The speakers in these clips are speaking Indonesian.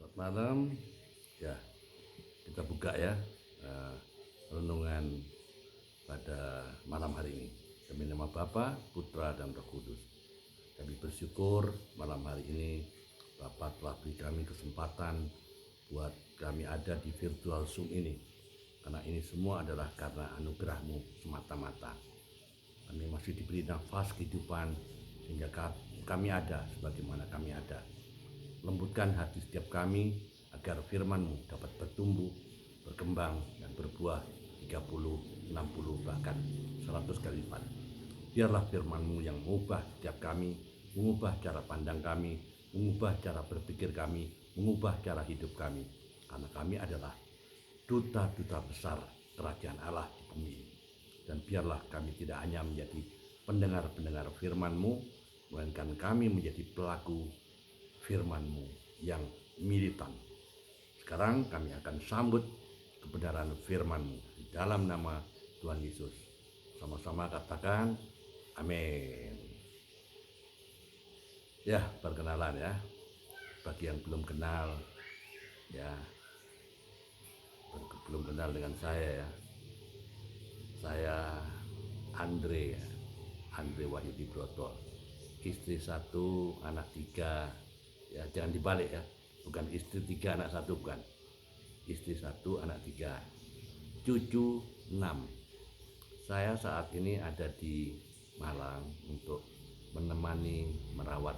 Selamat malam. Ya, kita buka ya renungan pada malam hari ini. Demi nama Bapa, Putra dan Roh Kudus. Kami bersyukur malam hari ini Bapa telah beri kami kesempatan buat kami ada di virtual Zoom ini. Karena ini semua adalah karena anugerah-Mu semata-mata. Kami masih diberi nafas kehidupan sehingga kami ada sebagaimana kami ada. Lembutkan hati setiap kami agar firman-Mu dapat bertumbuh, berkembang, dan berbuah 30, 60, bahkan 100 kali lipat. Biarlah firman-Mu yang mengubah setiap kami, mengubah cara pandang kami, mengubah cara berpikir kami, mengubah cara hidup kami. Karena kami adalah duta-duta besar kerajaan Allah di bumi ini. Dan biarlah kami tidak hanya menjadi pendengar-pendengar firman-Mu, melainkan kami menjadi pelaku firman-Mu yang militan. Sekarang kami akan sambut kebenaran firman-Mu di dalam nama Tuhan Yesus. Sama-sama katakan amin. Ya, perkenalan ya. Bagi yang belum kenal ya, belum kenal dengan saya ya. Saya Andre ya. Andre Wahyudi Broto. Istri 1, anak 3. Ya, jangan dibalik ya, bukan istri 3 anak 1, bukan. Istri 1 anak 3, cucu 6. Saya saat ini ada di Malang untuk menemani merawat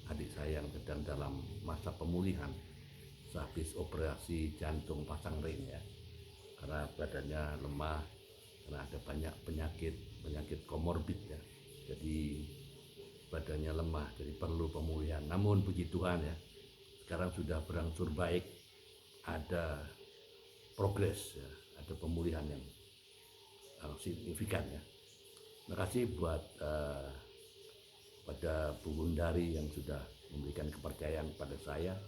adik saya yang sedang dalam masa pemulihan sehabis operasi jantung pasang ring ya, karena badannya lemah, karena ada banyak penyakit komorbid ya, jadi badannya lemah, jadi perlu pemulihan. Namun puji Tuhan ya, sekarang sudah berangsur baik, ada progres ya, ada pemulihan yang signifikan ya. Terima kasih buat pada Bu Gundari yang sudah memberikan kepercayaan pada saya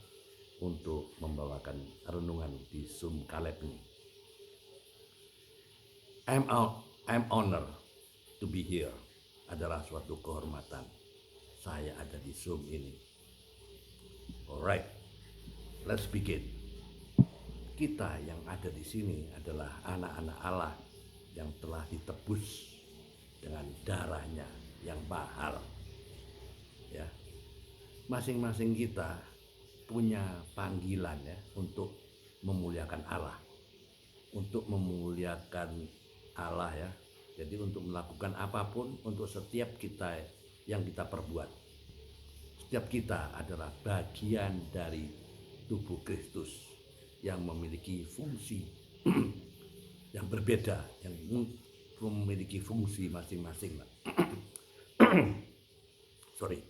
untuk membawakan renungan di Zoom Caleb ini. I'm honored to be here. Adalah suatu kehormatan saya ada di Zoom ini. Alright, let's begin. Kita yang ada di sini adalah anak-anak Allah yang telah ditebus dengan darahnya yang mahal. Ya, masing-masing kita punya panggilan ya untuk memuliakan Allah, untuk memuliakan Allah ya. Jadi untuk melakukan apapun untuk setiap kita yang kita perbuat. Setiap kita adalah bagian dari tubuh Kristus yang memiliki fungsi yang berbeda, yang memiliki fungsi masing-masing. Sorry.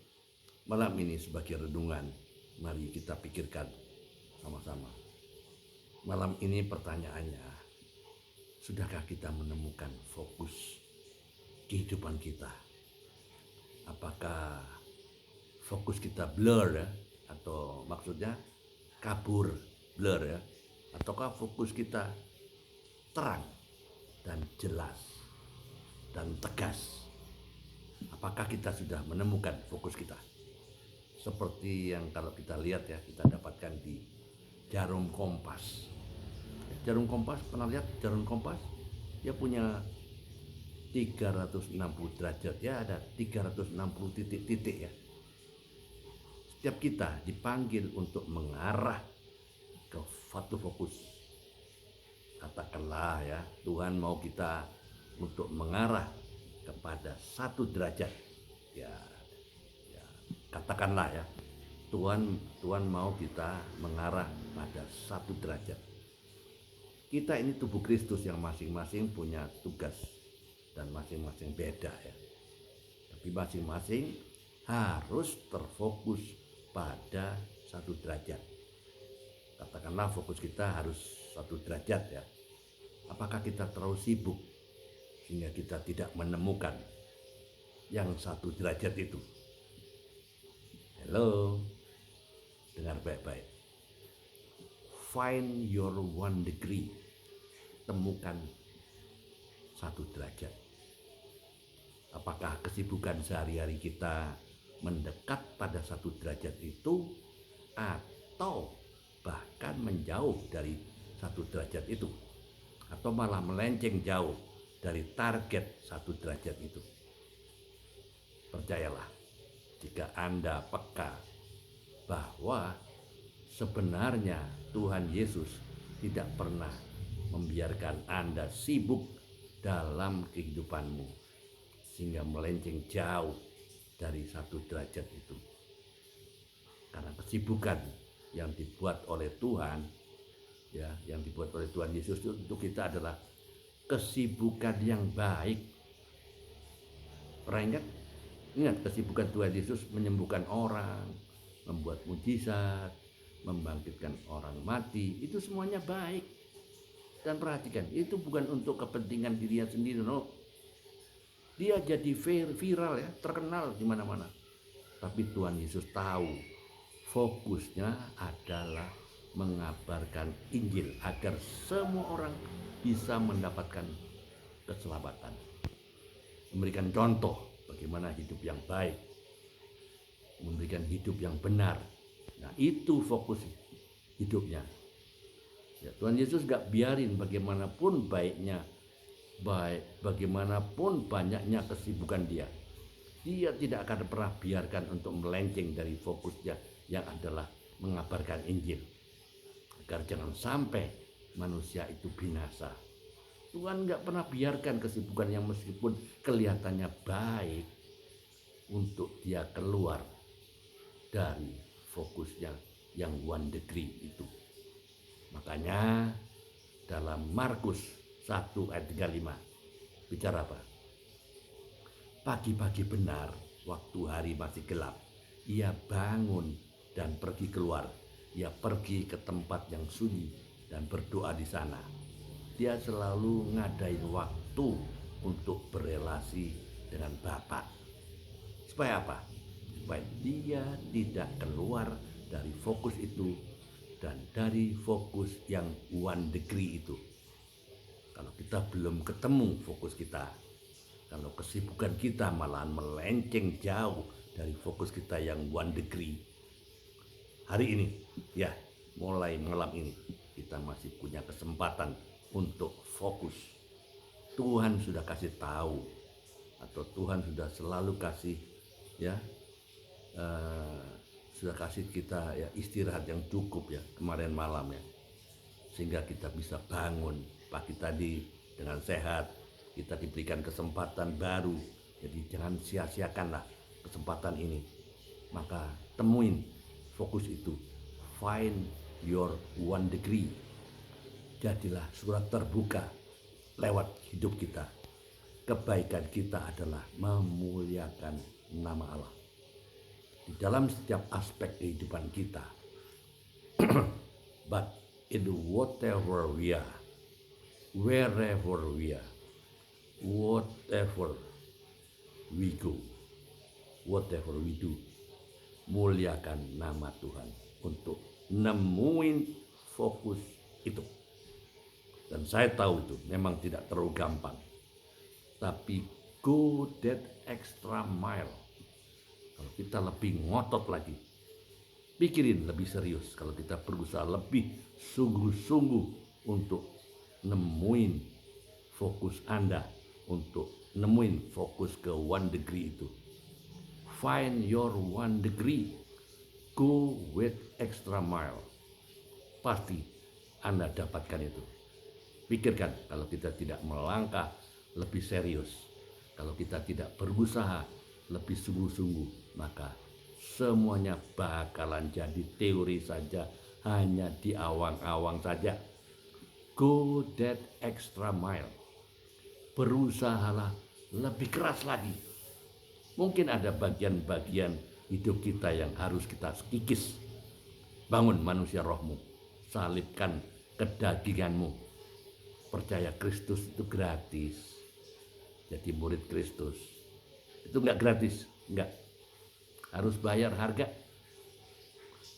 Malam ini sebagai renungan, mari kita pikirkan sama-sama. Malam ini pertanyaannya, sudahkah kita menemukan fokus kehidupan kita? Apakah fokus kita blur ya, atau maksudnya kabur, blur ya, ataukah fokus kita terang dan jelas dan tegas? Apakah kita sudah menemukan fokus kita? Seperti yang kalau kita lihat ya, kita dapatkan di jarum kompas. Jarum kompas, pernah lihat jarum kompas? Dia punya 360 derajat ya, ada 360 titik-titik ya. Setiap kita dipanggil untuk mengarah ke satu fokus. Katakanlah ya, Tuhan mau kita untuk mengarah kepada 1 derajat ya, katakanlah ya, Tuhan mau kita mengarah pada 1 derajat. Kita ini tubuh Kristus yang masing-masing punya tugas dan masing-masing beda ya. Tapi masing-masing harus terfokus pada 1 derajat. Katakanlah fokus kita harus 1 derajat ya. Apakah kita terlalu sibuk sehingga kita tidak menemukan yang 1 derajat itu? Halo, dengar baik-baik. Find your 1 degree. Temukan 1 derajat. Apakah kesibukan sehari-hari kita mendekat pada 1 derajat itu, atau jauh dari 1 derajat itu, atau malah melenceng jauh dari target 1 derajat itu. Percayalah, jika Anda peka bahwa sebenarnya Tuhan Yesus tidak pernah membiarkan Anda sibuk dalam kehidupanmu sehingga melenceng jauh dari 1 derajat itu. Karena kesibukan yang dibuat oleh Tuhan, ya, yang dibuat oleh Tuhan Yesus untuk kita adalah kesibukan yang baik. Pernah ingat? Ingat kesibukan Tuhan Yesus menyembuhkan orang, membuat mujizat, membangkitkan orang mati, itu semuanya baik. Dan perhatikan, itu bukan untuk kepentingan dirinya sendiri, no. Dia jadi viral ya, terkenal di mana-mana. Tapi Tuhan Yesus tahu fokusnya adalah mengabarkan Injil agar semua orang bisa mendapatkan keselamatan. Memberikan contoh bagaimana hidup yang baik, memberikan hidup yang benar. Nah, itu fokus hidupnya. Ya, Tuhan Yesus gak biarin bagaimanapun bagaimanapun banyaknya kesibukan dia tidak akan pernah biarkan untuk melenceng dari fokusnya yang adalah mengabarkan Injil, agar jangan sampai manusia itu binasa. Tuhan gak pernah biarkan kesibukan yang meskipun kelihatannya baik untuk dia keluar dari fokusnya yang 1 degree itu. Makanya dalam Markus 1 ayat 35 bicara apa? Pagi-pagi benar, waktu hari masih gelap, ia bangun dan pergi keluar. Ia pergi ke tempat yang sunyi dan berdoa di sana. Dia selalu ngadain waktu untuk berelasi dengan Bapa. Supaya apa? Supaya dia tidak keluar dari fokus itu dan dari fokus yang 1 degree itu. Kalau kita belum ketemu fokus kita, kalau kesibukan kita malahan melenceng jauh dari fokus kita yang 1 degree, hari ini, ya, mulai malam ini, kita masih punya kesempatan untuk fokus. Tuhan sudah kasih tahu, atau Tuhan sudah selalu kasih, ya, sudah kasih kita ya istirahat yang cukup ya kemarin malam ya, sehingga kita bisa bangun pagi tadi dengan sehat. Kita diberikan kesempatan baru, jadi jangan sia-siakanlah kesempatan ini. Maka temuin fokus itu, find your 1 degree. Jadilah surat terbuka lewat hidup kita. Kebaikan kita adalah memuliakan nama Allah di dalam setiap aspek kehidupan kita. But in whatever we are, wherever we are, whatever we go, whatever we do, muliakan nama Tuhan untuk nemuin fokus itu. Dan saya tahu itu memang tidak terlalu gampang, tapi go that extra mile. Kalau kita lebih ngotot lagi, pikirin lebih serius, kalau kita berusaha lebih sungguh-sungguh untuk nemuin fokus Anda, untuk nemuin fokus ke 1 degree itu. Find your 1 degree, go with extra mile. Pasti Anda dapatkan itu. Pikirkan, kalau kita tidak melangkah lebih serius, kalau kita tidak berusaha lebih sungguh-sungguh, maka semuanya bakalan jadi teori saja, hanya di awang-awang saja. Go that extra mile. Berusahalah lebih keras lagi. Mungkin ada bagian-bagian hidup kita yang harus kita kikis. Bangun manusia rohmu, salibkan kedaginganmu. Percaya Kristus itu gratis. Jadi murid Kristus itu enggak gratis, enggak. Harus bayar harga.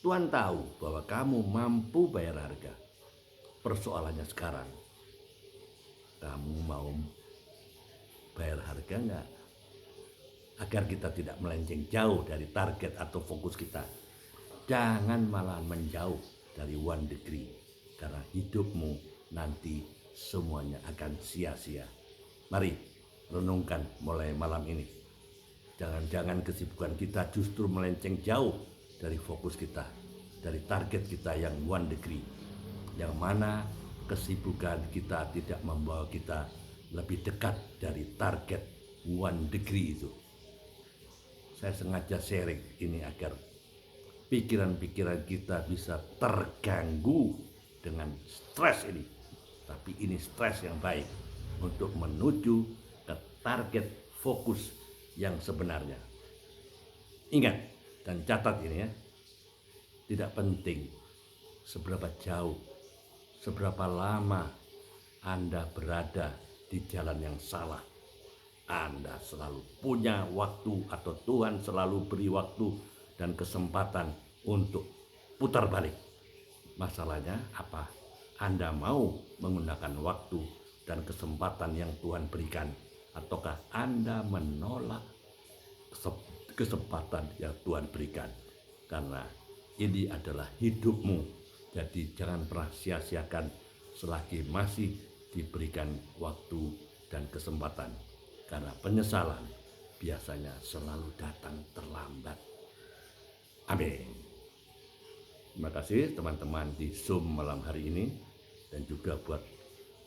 Tuhan tahu bahwa kamu mampu bayar harga. Persoalannya sekarang, kamu mau bayar harga enggak? Agar kita tidak melenceng jauh dari target atau fokus kita. Jangan malah menjauh dari 1 degree. karena hidupmu nanti semuanya akan sia-sia. Mari renungkan mulai malam ini. Jangan-jangan kesibukan kita justru melenceng jauh dari fokus kita, dari target kita yang one degree, yang mana kesibukan kita tidak membawa kita lebih dekat dari target one degree itu. Saya sengaja sharing ini agar pikiran-pikiran kita bisa terganggu dengan stres ini. Tapi ini stres yang baik untuk menuju ke target fokus yang sebenarnya. Ingat dan catat ini ya, tidak penting seberapa jauh, seberapa lama Anda berada di jalan yang salah. Anda selalu punya waktu, atau Tuhan selalu beri waktu dan kesempatan untuk putar balik. Masalahnya apa? Anda mau menggunakan waktu dan kesempatan yang Tuhan berikan, ataukah Anda menolak kesempatan yang Tuhan berikan? Karena ini adalah hidupmu. Jadi jangan pernah sia-siakan selagi masih diberikan waktu dan kesempatan. Karena penyesalan biasanya selalu datang terlambat. Amin. Terima kasih teman-teman di Zoom malam hari ini, dan juga buat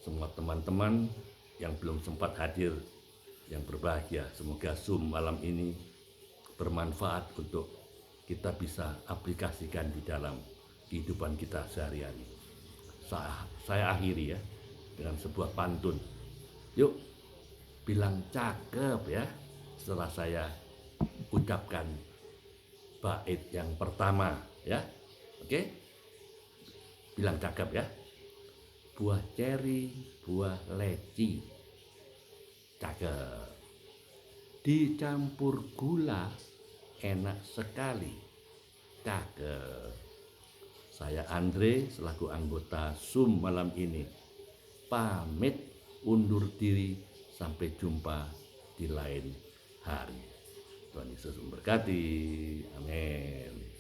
semua teman-teman yang belum sempat hadir, yang berbahagia. Semoga Zoom malam ini bermanfaat untuk kita bisa aplikasikan di dalam kehidupan kita sehari-hari. Saya akhiri ya dengan sebuah pantun. Yuk bilang cakep ya setelah saya ucapkan bait yang pertama ya. Oke? Bilang cakep ya. Buah ceri, buah leci. Cakep. Dicampur gula enak sekali. Cakep. Saya Andre selaku anggota Zoom malam ini pamit undur diri. Sampai jumpa di lain hari. Tuhan Yesus memberkati. Amin.